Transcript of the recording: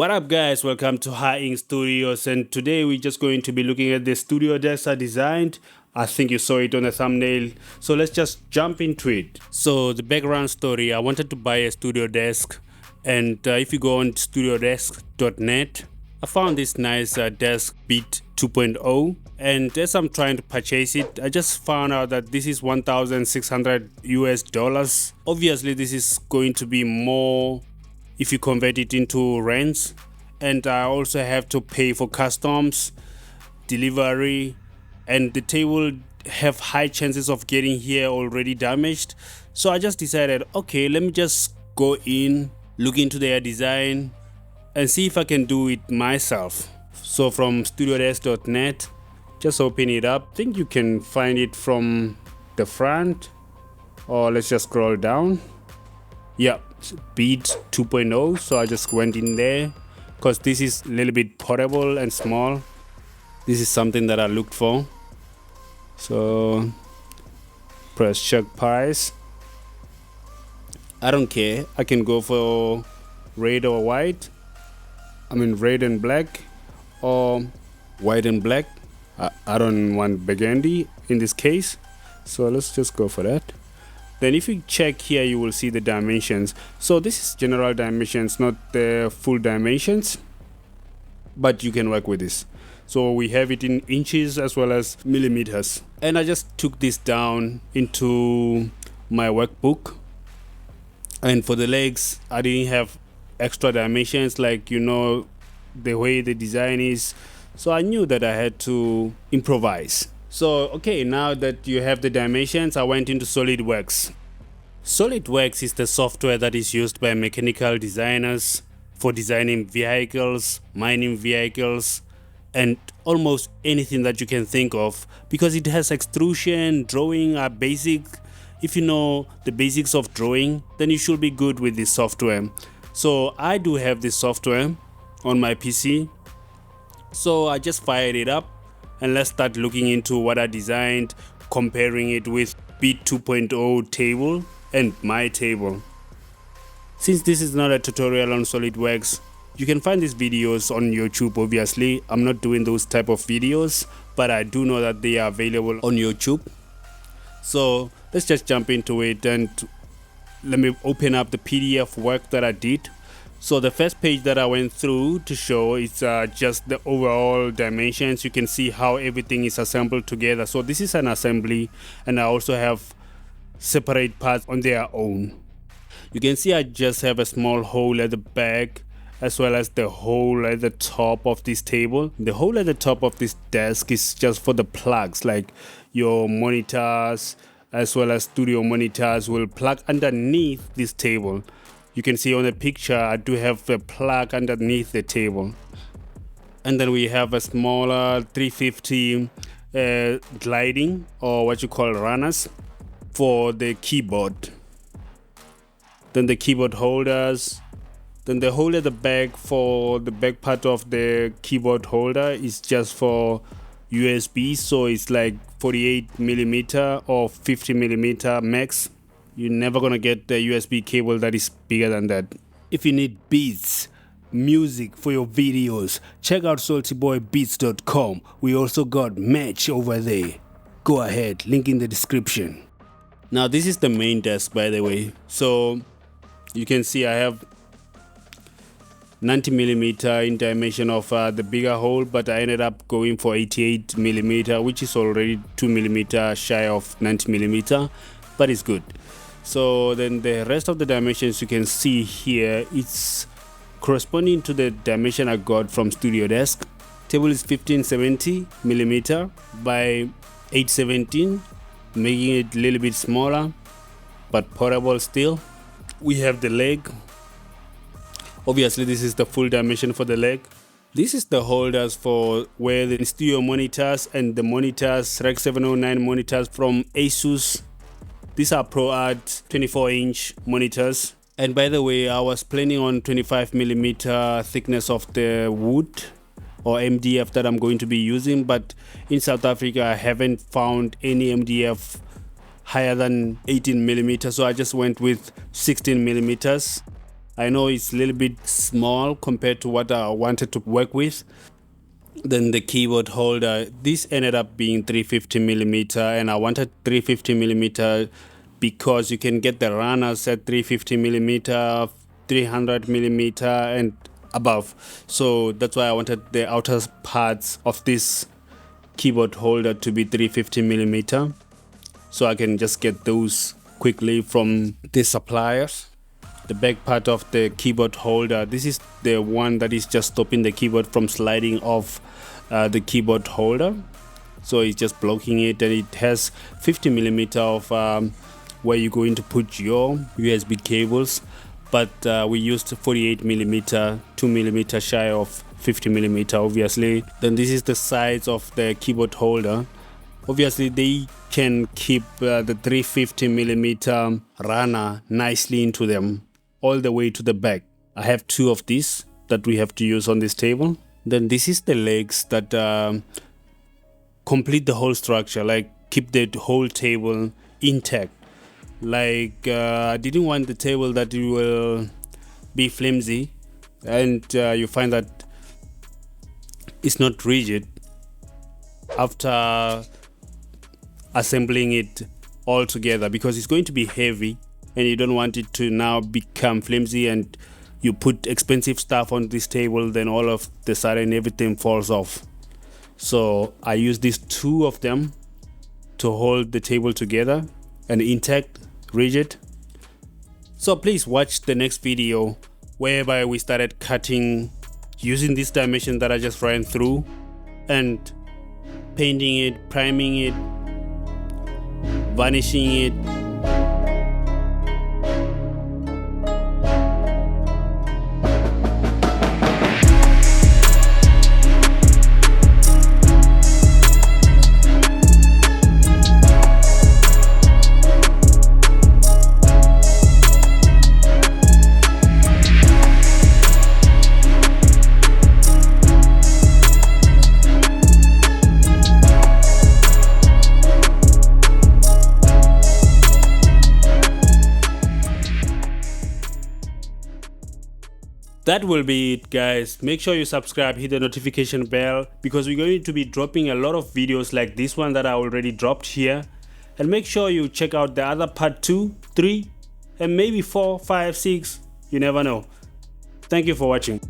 What up guys, welcome to Hord Inc Studios, and today we're just going to be looking at the studio desk I designed. I think you saw it on the thumbnail, so let's just jump into it. So the background story, I wanted to buy a studio desk, and if you go on studiodesk.net, I found this nice desk Beat 2.0, and as I'm trying to purchase it, I just found out that this is $1,600 US. Obviously this is going to be more if you convert it into rands, and I also have to pay for customs, delivery, and the table have high chances of getting here already damaged. So I just decided, okay, let me just go in, look into their design and see if I can do it myself. So from studiodesk.net, just open it up. I think you can find it from the front, or let's just scroll down. Yeah, Beat 2.0. So I just went in there because this is a little bit portable and small. This is something that I looked for. So press check price. I don't care, I can go for red or white. I mean red and black, or white and black. I don't want burgundy in this case, so let's just go for that. Then if you check here, you will see the dimensions. So this is general dimensions, not the full dimensions, but you can work with this. So we have it in inches as well as millimeters. And I just took this down into my workbook. And for the legs, I didn't have extra dimensions, like, you know, the way the design is. So I knew that I had to improvise. So, okay, now that you have the dimensions, I went into SolidWorks. SolidWorks is the software that is used by mechanical designers for designing vehicles, mining vehicles, and almost anything that you can think of, because it has extrusion, drawing are basic. If you know the basics of drawing, then you should be good with this software. So I do have this software on my PC. So I just fired it up, and let's start looking into what I designed, comparing it with Beat 2.0 table and my table. Since this is not a tutorial on SolidWorks, you can find these videos on YouTube. Obviously, I'm not doing those type of videos, but I do know that they are available on YouTube. So let's just jump into it, and let me open up the PDF work that I did. So the first page that I went through to show is just the overall dimensions. You can see how everything is assembled together. So this is an assembly, and I also have separate parts on their own. You can see I just have a small hole at the back, as well as the hole at the top of this table. The hole at the top of this desk is just for the plugs, like your monitors as well as studio monitors will plug underneath this table. You can see on the picture I do have a plug underneath the table. And then we have a smaller 350 gliding, or what you call runners, for the keyboard. Then the keyboard holders. Then the hole at the back for the back part of the keyboard holder is just for USB, so it's like 48mm or 50mm max. You're never gonna get the USB cable that is bigger than that. If you need beats, music for your videos, check out saltyboybeats.com. We also got merch over there. Go ahead, link in the description. Now this is the main desk, by the way. So you can see I have 90mm in dimension of the bigger hole, but I ended up going for 88mm, which is already 2mm shy of 90mm, but it's good. So then the rest of the dimensions you can see here, it's corresponding to the dimension I got from Studio Desk. Table is 1570mm by 817, making it a little bit smaller but portable still. We have the leg. Obviously this is the full dimension for the leg. This is the holders for where the studio monitors and the monitors, Rec 709 monitors from Asus. These are ProArt 24-inch monitors. And by the way, I was planning on 25mm thickness of the wood or MDF that I'm going to be using, but in South Africa I haven't found any MDF higher than 18mm, so I just went with 16mm. I know it's a little bit small compared to what I wanted to work with. Then the keyboard holder, this ended up being 350 millimeter, and I wanted 350 millimeter because you can get the runners at 350 millimeter, 300 millimeter and above. So that's why I wanted the outer parts of this keyboard holder to be 350 millimeter, so I can just get those quickly from the suppliers. The back part of the keyboard holder, this is the one that is just stopping the keyboard from sliding off the keyboard holder, so it's just blocking it, and it has 50 millimeter of where you're going to put your USB cables, but we used 48 millimeter, 2 millimeter shy of 50 millimeter obviously. Then this is the size of the keyboard holder. Obviously they can keep the 350 millimeter runner nicely into them all the way to the back. I have two of these that we have to use on this table. Then this is the legs that complete the whole structure, like keep the whole table intact. Like I didn't want the table that it will be flimsy and you find that it's not rigid after assembling it all together, because it's going to be heavy and you don't want it to now become flimsy and you put expensive stuff on this table, then all of the sudden everything falls off. So I use these two of them to hold the table together and intact, rigid. So please watch the next video whereby we started cutting using this dimension that I just ran through and painting it, priming it, varnishing it. That will be it, guys. Make sure you subscribe, hit the notification bell, because we're going to be dropping a lot of videos like this one that I already dropped here. And make sure you check out the other part 2, 3 and maybe 4, 5, 6. You never know. Thank you for watching.